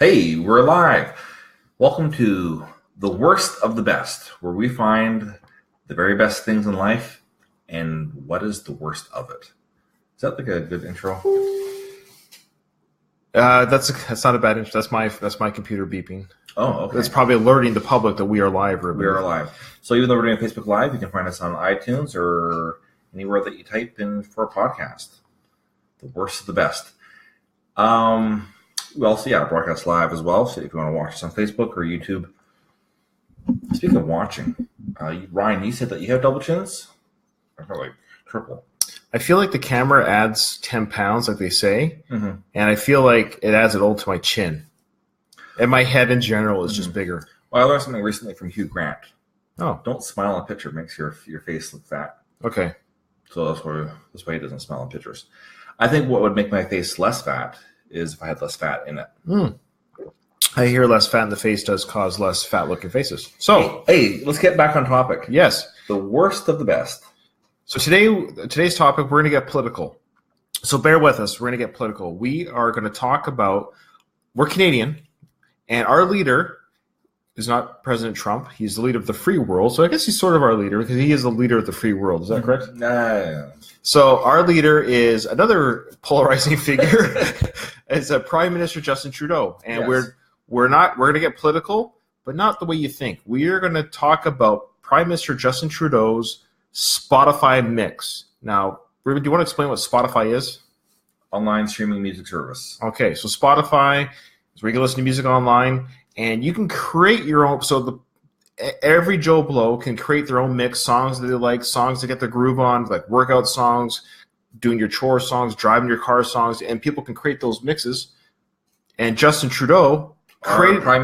Hey, we're live. Welcome to the worst of the best, where we find the very best things in life and what is the worst of it. Is that like a good intro? That's not a bad intro. That's my computer beeping. Oh, okay. That's probably alerting the public that we are live. We are live. So even though we're doing Facebook Live, you can find us on iTunes or anywhere that you type in for a podcast. The worst of the best. We also broadcast live as well. So if you want to watch us on Facebook or YouTube. Speaking of watching, Ryan, you said that you have double chins. I feel like triple. I feel like the camera adds 10 pounds, like they say, and I feel like it adds it all to my chin. And my head in general is just bigger. Well, I learned something recently from Hugh Grant. Oh, don't smile in a picture; it makes your face look fat. Okay, so that's why he doesn't smile in pictures. I think what would make my face less fat is if I had less fat in it. I hear less fat in the face does cause less fat-looking faces. So, hey, let's get back on topic. Yes, the worst of the best. So today's topic, we're going to get political. So bear with us. We're going to get political. We are going to talk about, we're Canadian, and our leader is not President Trump. He's the leader of the free world. So I guess he's sort of our leader because he is the leader of the free world. Is that correct? No. So our leader is another polarizing figure. It's Prime Minister Justin Trudeau. And yes. we're going to get political, but not the way you think. We are going to talk about Prime Minister Justin Trudeau's Spotify mix. Now, Ruben, do you want to explain what Spotify is? Online streaming music service. Okay, so Spotify is where you can listen to music online, and you can create your own. So every Joe Blow can create their own mix, songs that they like, songs to get their groove on, like workout songs, doing your chore songs, driving your car songs, and people can create those mixes. And Justin Trudeau, our Prime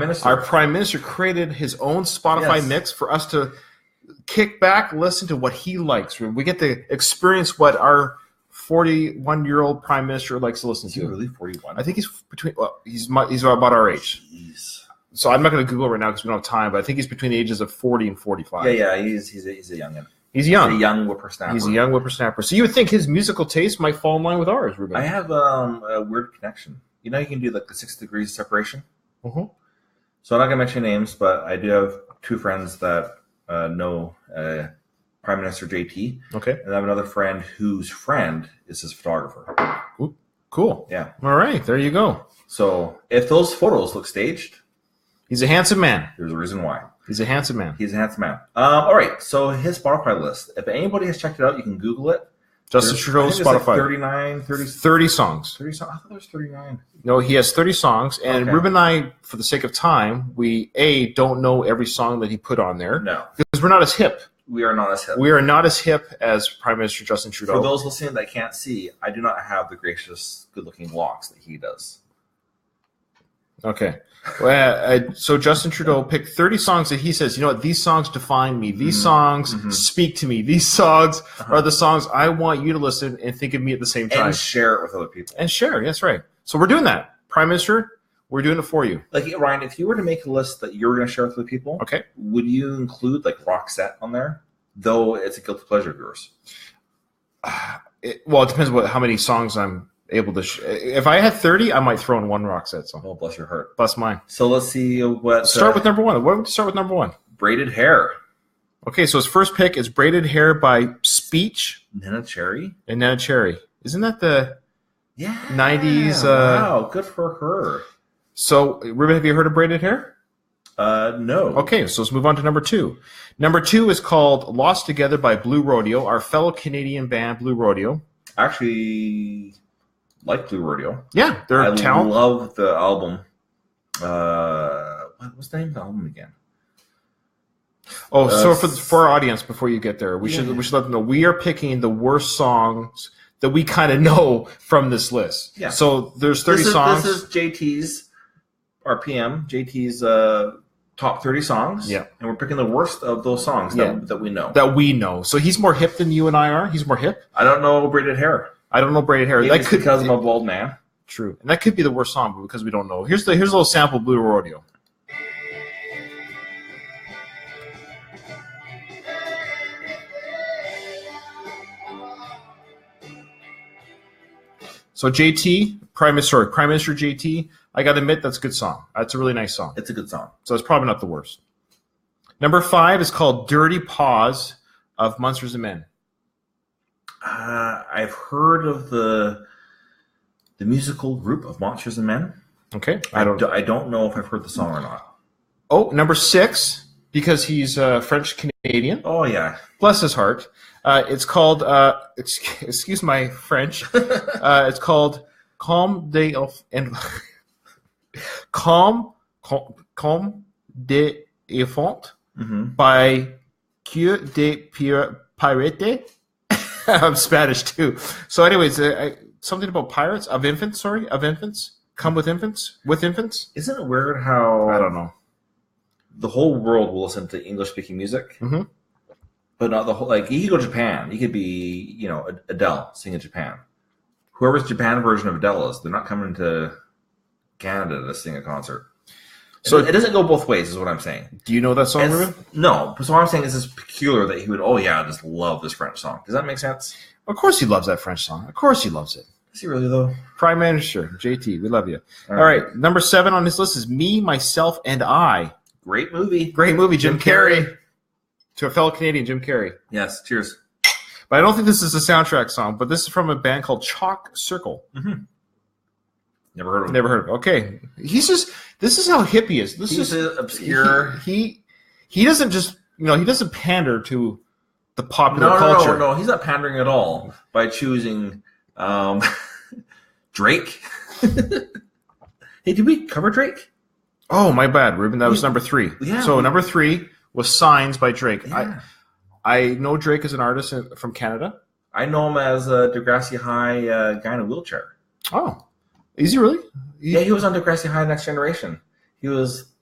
Minister, created his own Spotify mix for us to kick back, listen to what he likes. We get to experience what our 41-year-old Prime Minister likes to listen to. Is he really 41? I think he's he's about our age. Jeez. So I'm not going to Google right now because we don't have time, but I think he's between the ages of 40 and 45. Yeah, he's a youngin. He's young. He's a young whippersnapper. He's a young whippersnapper. So you would think his musical taste might fall in line with ours, Ruben. I have a weird connection. You know, you can do like the 6 degrees of separation. Mm-hmm. So I'm not going to mention names, but I do have two friends that know Prime Minister JT. Okay. And I have another friend whose friend is his photographer. Ooh, cool. Yeah. All right. There you go. So if those photos look staged, he's a handsome man. There's a reason why. He's a handsome man. He's a handsome man. All right. So his Spotify list. If anybody has checked it out, you can Google it. Justin Trudeau's Spotify. Like 30 songs. 30 songs. I thought there was 39. No, he has 30 songs. And okay. Ruben and I, for the sake of time, we, don't know every song that he put on there. No. Because we're not as hip. We are not as hip. We are not as hip as Prime Minister Justin Trudeau. For those listening that can't see, I do not have the gracious, good-looking locks that he does. Okay. So Justin Trudeau picked 30 songs that he says, you know what, these songs define me. These songs speak to me. These songs are the songs I want you to listen and think of me at the same time. And share it with other people. And share, that's right. So we're doing that. Prime Minister, we're doing it for you. Like, Ryan, if you were to make a list that you were going to share with other people, okay, would you include, like, Roxette on there? Though it's a guilty pleasure of yours. It depends how many songs I'm able to if I had 30, I might throw in one Roxette song. Oh, bless your heart. Bless mine. So let's see what... Start with number one. What would you start with number one? Braided Hair. Okay, so his first pick is Braided Hair by Speech. Nana Cherry? And Nana Cherry. Isn't that the 90s? Wow, good for her. So, Ruben, have you heard of Braided Hair? No. Okay, so let's move on to number two. Number two is called Lost Together by Blue Rodeo, our fellow Canadian band, Blue Rodeo. Actually... like Blue Rodeo. Yeah, they're I talented. love the album. What's the name of the album again? Oh, so for our audience, before you get there, we should let them know we are picking the worst songs that we kind of know from this list. Yeah. So there's 30 songs. This is JT's RPM, JT's top 30 songs. Yeah. And we're picking the worst of those songs that we know. That we know. So he's more hip than you and I are. He's more hip. I don't know Braided Hair. I don't know Braided Hair. Maybe because I'm a bald man. True. And that could be the worst song, but because we don't know. Here's a little sample Blue Rodeo. So JT, Prime Minister JT, I got to admit, that's a good song. That's a really nice song. It's a good song. So it's probably not the worst. Number 5 is called Dirty Paws of Monsters and Men. I've heard of the musical group of Monsters and Men. Okay. I don't know if I've heard the song or not. Oh, number 6, because he's French-Canadian. Oh, yeah. Bless his heart. It's called, excuse my French, it's called Comme des Enfants by Cure de Pirate. I'm Spanish too. So anyways, something about pirates, of infants. Come with infants? Isn't it weird how... I don't know. The whole world will listen to English-speaking music, but not the whole... Like, you could go to Japan. You could be, Adele sing in Japan. Whoever's Japan version of Adele is, they're not coming to Canada to sing a concert. So it doesn't go both ways, is what I'm saying. Do you know that song, Ruben? No. So what I'm saying is it's peculiar that he would, I just love this French song. Does that make sense? Of course he loves that French song. Of course he loves it. Is he really, though? Prime Minister, JT, we love you. All right. Number 7 on his list is Me, Myself, and I. Great movie. Jim Carrey. To a fellow Canadian, Jim Carrey. Yes, cheers. But I don't think this is a soundtrack song, but this is from a band called Chalk Circle. Never heard of him. Never heard of him. Okay. This is how hip he is. He's obscure. He doesn't just, he doesn't pander to the popular culture. No, he's not pandering at all by choosing Drake. Hey, did we cover Drake? Oh, my bad, Ruben. That was number 3. Yeah. So number 3 was Signs by Drake. Yeah. I know Drake is an artist from Canada. I know him as a Degrassi High guy in a wheelchair. Oh. Is he really? Yeah, he was on Degrassi High Next Generation. He was...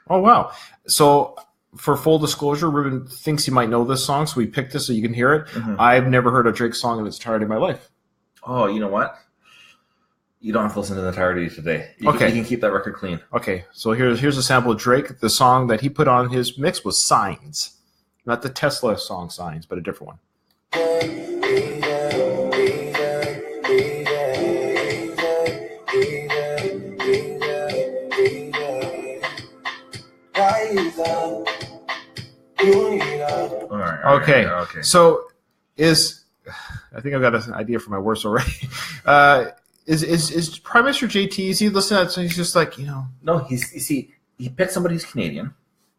Oh, wow. So, for full disclosure, Ruben thinks he might know this song, so we picked this so you can hear it. I've never heard a Drake song in its entirety in my life. Oh, you know what? You don't have to listen to the entirety today. You can keep that record clean. Okay, so here's a sample of Drake. The song that he put on his mix was Signs. Not the Tesla song Signs, but a different one. All right. Okay. So I think I've got an idea for my worst already. Is Prime Minister JT? Is he listening to that? So he's just like No, he picked somebody who's Canadian.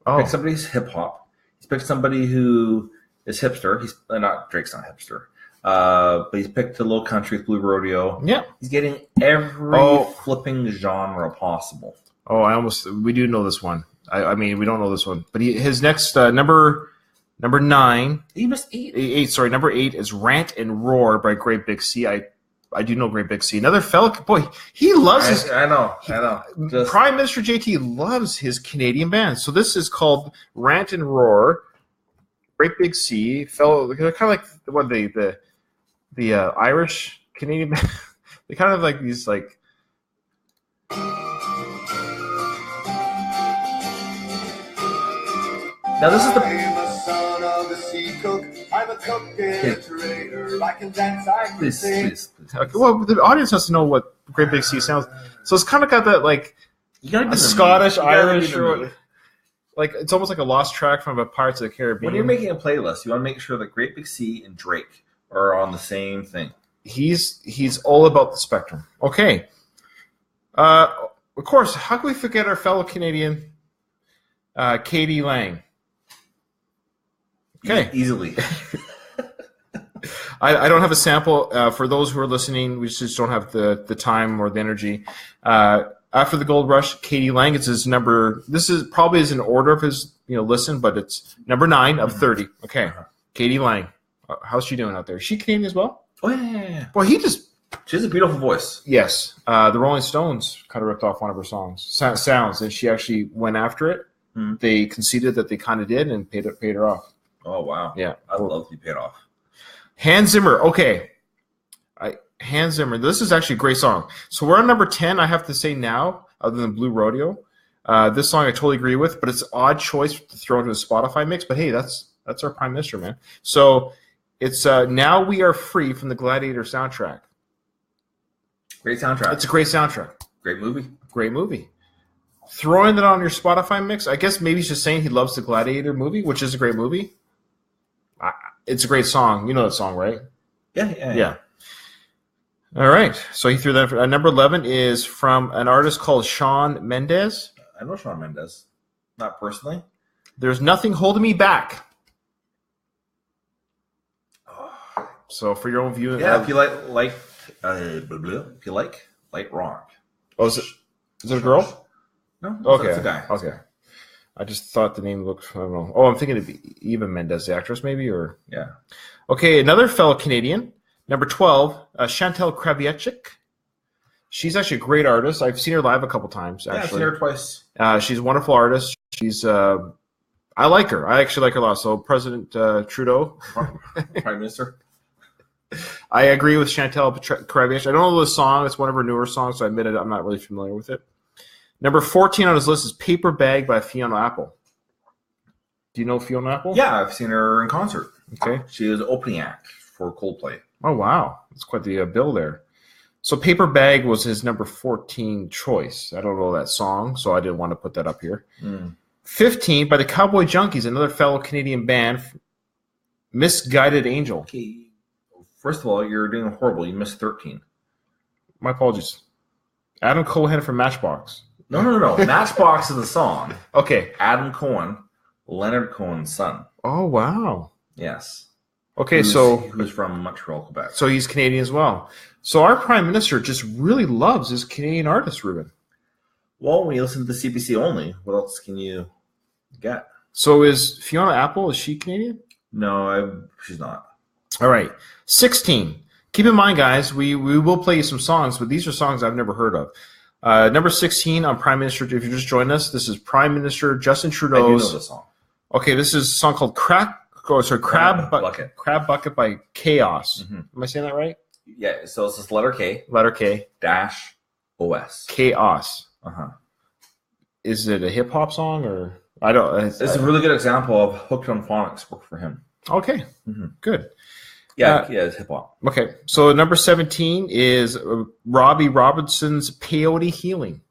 Oh. Picked somebody who's hip hop. He's picked somebody who is hipster. He's not Drake's not hipster. But he's picked a little country with Blue Rodeo. Yeah. He's getting every flipping genre possible. Oh, we do know this one. I mean, we don't know this one, but his next number 9. He missed 8. 8. Sorry, number 8 is "Rant and Roar" by Great Big Sea. I do know Great Big Sea. Another fellow boy. He loves his. I know. Prime Minister JT loves his Canadian bands. So this is called "Rant and Roar." Great Big Sea. Fellow, they're kind of like what the Irish Canadian. They kind of like these like. Now this is the. I'm a son of a sea cook. I'm a cook and a trader. I can dance, I can sing. Please. Okay, well, the audience has to know what Great Big Sea sounds. So it's kind of got that like a Scottish, Irish, or like it's almost like a lost track from a Pirates of the Caribbean. When you're making a playlist, you want to make sure that Great Big Sea and Drake are on the same thing. He's all about the spectrum. Okay. Of course, how can we forget our fellow Canadian, Katie Lang? Okay. Easily. I don't have a sample. For those who are listening, we just don't have the time or the energy. After the Gold Rush, Katie Lang, it's his number. This is probably is in order of his listen, but it's number 9 of 30. Okay. Katie Lang. How's she doing out there? Is she Canadian as well? Oh, yeah. Well, she has a beautiful voice. Yes. The Rolling Stones kind of ripped off one of her sounds, and she actually went after it. They conceded that they kind of did and paid her off. Oh, wow. Yeah. I'd love to be paid off. Hans Zimmer. Okay. Hans Zimmer. This is actually a great song. So we're on number 10, I have to say now, other than Blue Rodeo. This song I totally agree with, but it's an odd choice to throw into a Spotify mix. But hey, that's our Prime Minister, man. So it's Now We Are Free from the Gladiator soundtrack. Great soundtrack. It's a great soundtrack. Great movie. Great movie. Throwing that on your Spotify mix, I guess maybe he's just saying he loves the Gladiator movie, which is a great movie. It's a great song. You know that song, right? Yeah. All right. So he threw that. Number 11 is from an artist called Shawn Mendes. I know Shawn Mendes. Not personally. There's Nothing Holding Me Back. So for your own view. Yeah, if you like light rock. Oh, is it a girl? No, Okay. it's a guy. Okay. I just thought the name looked, I don't know. Oh, I'm thinking of Eva Mendes, the actress, maybe? Or Yeah. Okay, another fellow Canadian. Number 12, Chantal Kraviechik. She's actually a great artist. I've seen her live a couple times, Yeah, I've actually. seen her twice. She's a wonderful artist. She's, I like her. I actually like her a lot. So President Trudeau. Prime Minister. I agree with Chantal Kraviechik. I don't know the song. It's one of her newer songs, so I admit it, I'm not really familiar with it. Number 14 on his list is Paper Bag by Fiona Apple. Do you know Fiona Apple? Yeah, I've seen her in concert. Okay. She was opening act for Coldplay. Oh, wow. That's quite the bill there. So Paper Bag was his number 14 choice. I don't know that song, so I didn't want to put that up here. 15 by the Cowboy Junkies, another fellow Canadian band, Misguided Angel. Okay. First of all, you're doing horrible. You missed 13. My apologies. Adam Cohen from Matchbox. No. Matchbox is the song. Okay. Adam Cohen, Leonard Cohen's son. Oh, wow. Yes. Okay, who's from Montreal, Quebec. So he's Canadian as well. So our Prime Minister just really loves his Canadian artists, Ruben. Well, when you listen to the CBC only, what else can you get? So is Fiona Apple, is she Canadian? No, she's not. All right. 16. Keep in mind, guys, we will play you some songs, but these are songs I've never heard of. Number 16 on Prime Minister, if you just joined us, this is Prime Minister Justin Trudeau's. I do know the song. Okay, this is a song called Crab Bucket by Chaos. Mm-hmm. Am I saying that right? Yeah, so it's just letter K. Letter K. Dash OS. Chaos. Uh-huh. Is it a hip hop song or I don't? This is a really good example of Hooked on Phonics work for him. Okay, good. Yeah, it's hip hop. Okay, so number 17 is Robbie Robinson's Peyote Healing.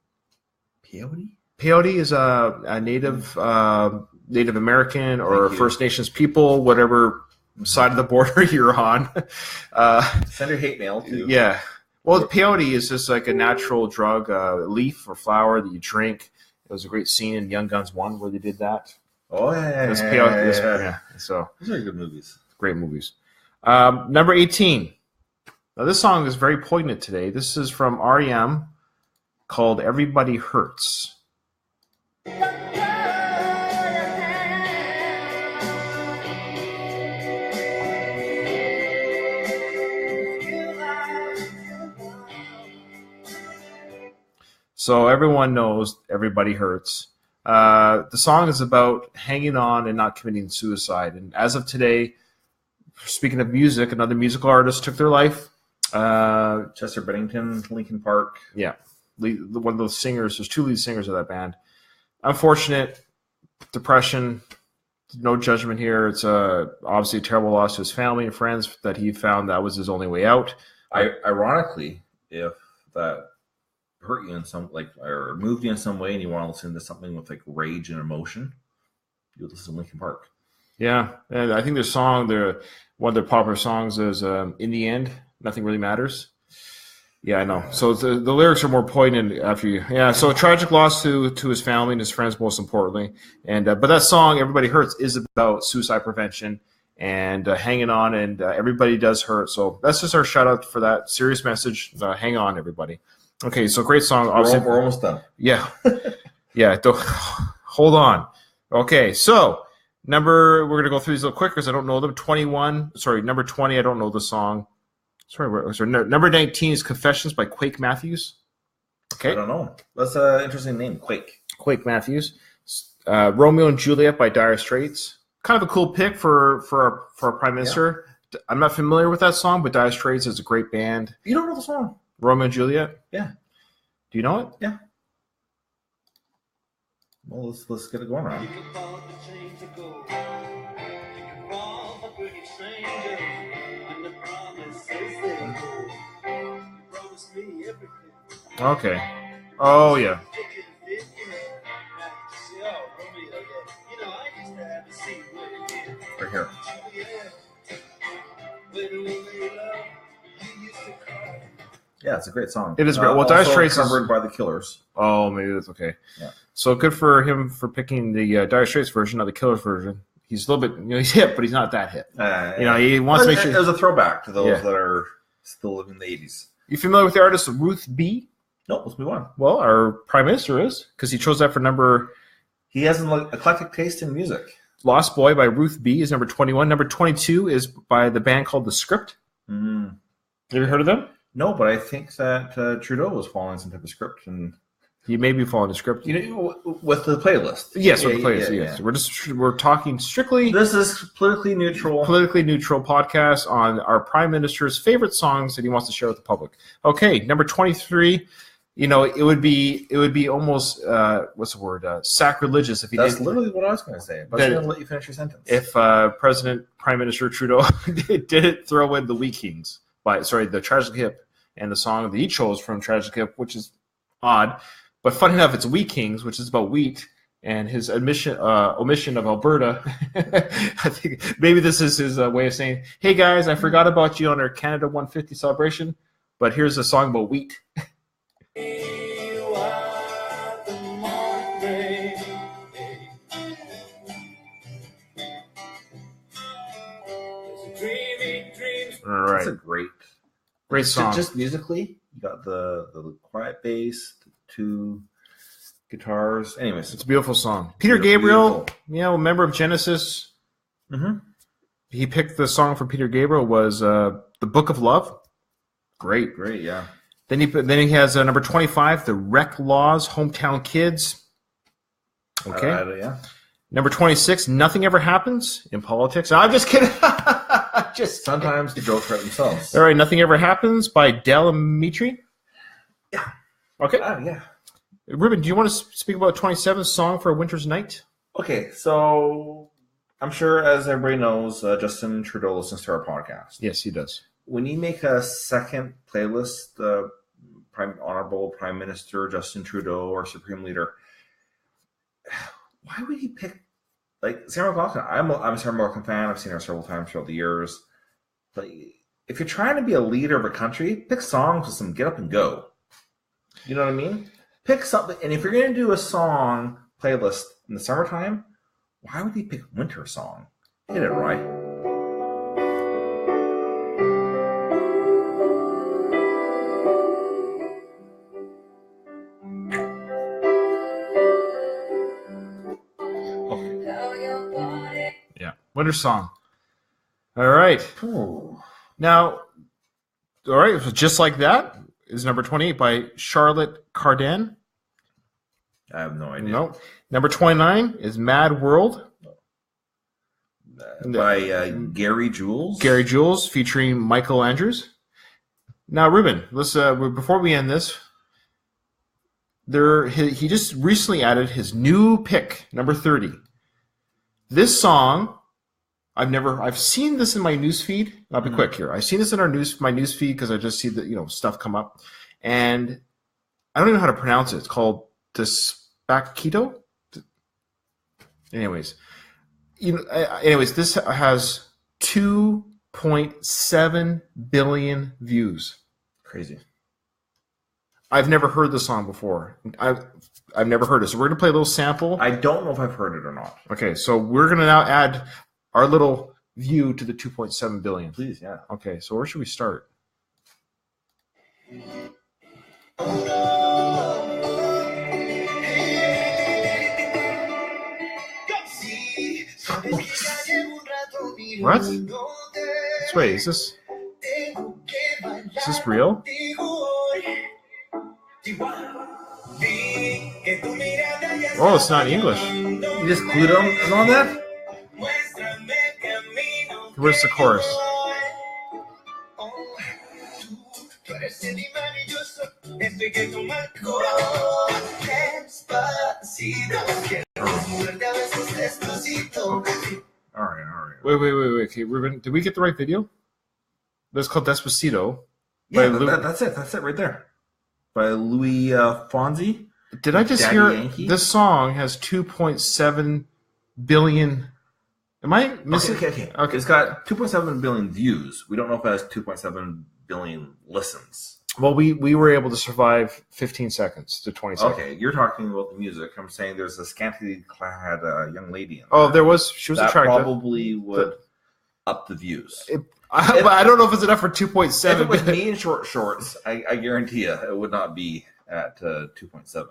Peyote? Peyote is a Native American or First Nations people, whatever side of the border you're on. Send your hate mail too. Yeah. Well, peyote is just like a natural drug, leaf or flower that you drink. It was a great scene in Young Guns 1 where they did that. Oh, yeah. Yeah. So those are good movies. Great movies. Number 18. Now, this song is very poignant today. This is from R.E.M. called Everybody Hurts. So everyone knows Everybody Hurts. The song is about hanging on and not committing suicide. And as of today, speaking of music, another musical artist took their life. Chester Bennington, Linkin Park. Yeah. One of those singers. There's two lead singers of that band. Unfortunate. Depression. No judgment here. It's obviously a terrible loss to his family and friends that he found that was his only way out. Ironically, if that hurt you in some or moved you in some way and you want to listen to something with like rage and emotion, you listen to Linkin Park. Yeah, and I think their song, one of their popular songs is "In the End, Nothing Really Matters." Yeah, I know. So the lyrics are more poignant after you. Yeah, so a tragic loss to his family and his friends, most importantly. And but that song, "Everybody Hurts," is about suicide prevention and hanging on, and everybody does hurt. So that's just our shout out for that serious message. Hang on, everybody. Okay, so great song. Obviously, we're almost done. Yeah, yeah. Hold on. Okay, so we're gonna go through these a little quick because I don't know them. Number 20. I don't know the song. Sorry. Number 19 is Confessions by Quake Matthews. Okay, I don't know. That's an interesting name, Quake. Quake Matthews. Romeo and Juliet by Dire Straits. Kind of a cool pick for our Prime Minister. Yeah. I'm not familiar with that song, but Dire Straits is a great band. You don't know the song? Romeo and Juliet? Yeah. Do you know it? Yeah. Well, let's get it going, Ron. Okay. Oh, yeah. Right here. Yeah, it's a great song. It is great. Well, Dire also Straits is covered by the Killers. Oh, maybe that's okay. Yeah. So good for him for picking the Dire Straits version, not the Killers version. He's a little bit, he's hip, but he's not that hip. He wants to make sure. It was a throwback to those that are still living in the 80s. You familiar with the artist Ruth B? No, let's move on. Well, our Prime Minister is, because he chose that for number... He has an eclectic taste in music. Lost Boy by Ruth B is number 21. Number 22 is by the band called The Script. Mm. Have you ever heard of them? No, but I think that Trudeau was following some type of script. And he may be following the script. With the playlist. Yes, with the playlist, yes. Yeah. We're talking strictly... This is politically neutral. Politically neutral podcast on our Prime Minister's favorite songs that he wants to share with the public. Okay, number 23... it would be almost what's the word? Sacrilegious if he That's didn't. literally what I was going to say. But I was going to let you finish your sentence. If Prime Minister Trudeau didn't throw in the Wheat Kings the Tragically Hip and the song that he chose from Tragically Hip, which is odd, but funny enough, it's Wheat Kings, which is about wheat, and his omission of Alberta. I think maybe this is his way of saying, "Hey guys, I forgot about you on our Canada 150 celebration, but here's a song about wheat." All right. That's a great song. Just musically, you got the quiet bass, the two guitars. Anyways, it's a beautiful song. Peter Gabriel, a member of Genesis. Mm-hmm. He picked the song for Peter Gabriel was "The Book of Love." Great, yeah. Then he has number 25, "The Wreck Laws," "Hometown Kids." Okay. Yeah. Number 26, "Nothing Ever Happens in Politics." No, I'm just kidding. Sometimes the jokes write themselves. All right, "Nothing Ever Happens" by Delamitri. Yeah. Okay. Yeah. Ruben, do you want to speak about 27th song for a winter's night? Okay, so I'm sure, as everybody knows, Justin Trudeau listens to our podcast. Yes, he does. When you make a second playlist, Honorable Prime Minister Justin Trudeau, our Supreme Leader, why would he pick Sarah McLachlan? I'm a Sarah McLachlan fan. I've seen her several times throughout the years. But if you're trying to be a leader of a country, pick songs with some get up and go. You know what I mean? Pick something. And if you're going to do a song playlist in the summertime, why would he pick winter song? Hit it right. Winter song. All right. Ooh. Now, all right, so Just Like That is number 28 by Charlotte Cardin. I have no idea. No. Number 29 is Mad World. By Gary Jules. Gary Jules featuring Michael Andrews. Now, Ruben, let's before we end this, he just recently added his new pick, number 30. This song, I've seen this in my newsfeed. I'll be quick here. I've seen this in my newsfeed because I just see the stuff come up, and I don't even know how to pronounce it. It's called Despacito. Anyways, this has 2.7 billion views. Crazy. I've never heard the song before. I've never heard it. So we're going to play a little sample. I don't know if I've heard it or not. Okay, so we're going to now add our little view to the 2.7 billion. Please, yeah. Okay, so where should we start? What? Wait, is this real? Oh, it's not English. You just glued on all that? Where's the chorus? All right. Wait. Okay, Ruben, did we get the right video? That's called Despacito. Yeah, that's it. That's it right there. by Louis Fonzi. Did I just Daddy hear Yankee? this song has 2.7 billion? Am I missing? Okay. It's got 2.7 billion views. We don't know if it has 2.7 billion listens. Well, we were able to survive 15 seconds to 20 seconds. Okay, you're talking about the music. I'm saying there's a scantily clad young lady in there. Oh, she was that attractive. probably would up the views. I don't know if it's enough for 2.7. If it was me in short shorts, I guarantee you it would not be at 2.7.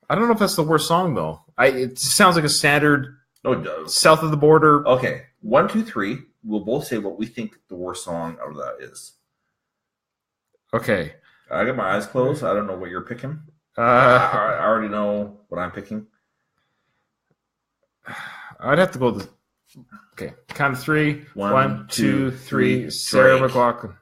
I don't know if that's the worst song, though. It sounds like a standard No, it does. south of the border. Okay, 1, 2, 3. We'll both say what we think the worst song out of that is. Okay. I got my eyes closed. I don't know what you're picking. Uh, I already know what I'm picking. I'd have to go with okay. Count of three. 1, 2, 3. Sarah Drake. McLachlan.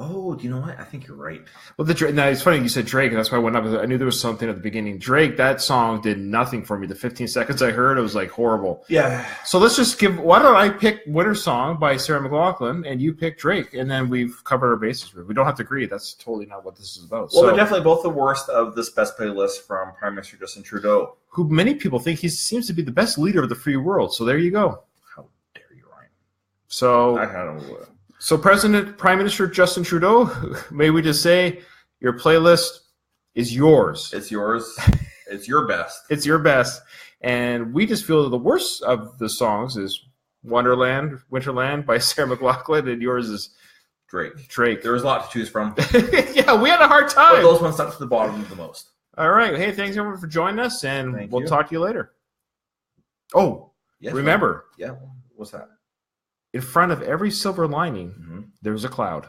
Oh, do you know what? I think you're right. Well, now it's funny you said Drake, and that's why I went up. I knew there was something at the beginning. Drake, that song did nothing for me. The 15 seconds I heard, it was like horrible. Yeah. So let's just why don't I pick Winter Song by Sarah McLachlan, and you pick Drake, and then we've covered our bases. We don't have to agree. That's totally not what this is about. Well, they're definitely both the worst of this best playlist from Prime Minister Justin Trudeau. Who many people think he seems to be the best leader of the free world. So there you go. How dare you, Ryan? So I don't know. So Prime Minister Justin Trudeau, may we just say, your playlist is yours. It's yours. It's your best. It's your best. And we just feel that the worst of the songs is Winterland by Sarah McLachlan, and yours is Drake. There was a lot to choose from. Yeah, we had a hard But time. those ones stuck to the bottom the most. All right. Hey, thanks everyone for joining us, and we'll talk to you later. Oh, Yes, remember. Yeah. What's that? In front of every silver lining, there's a cloud.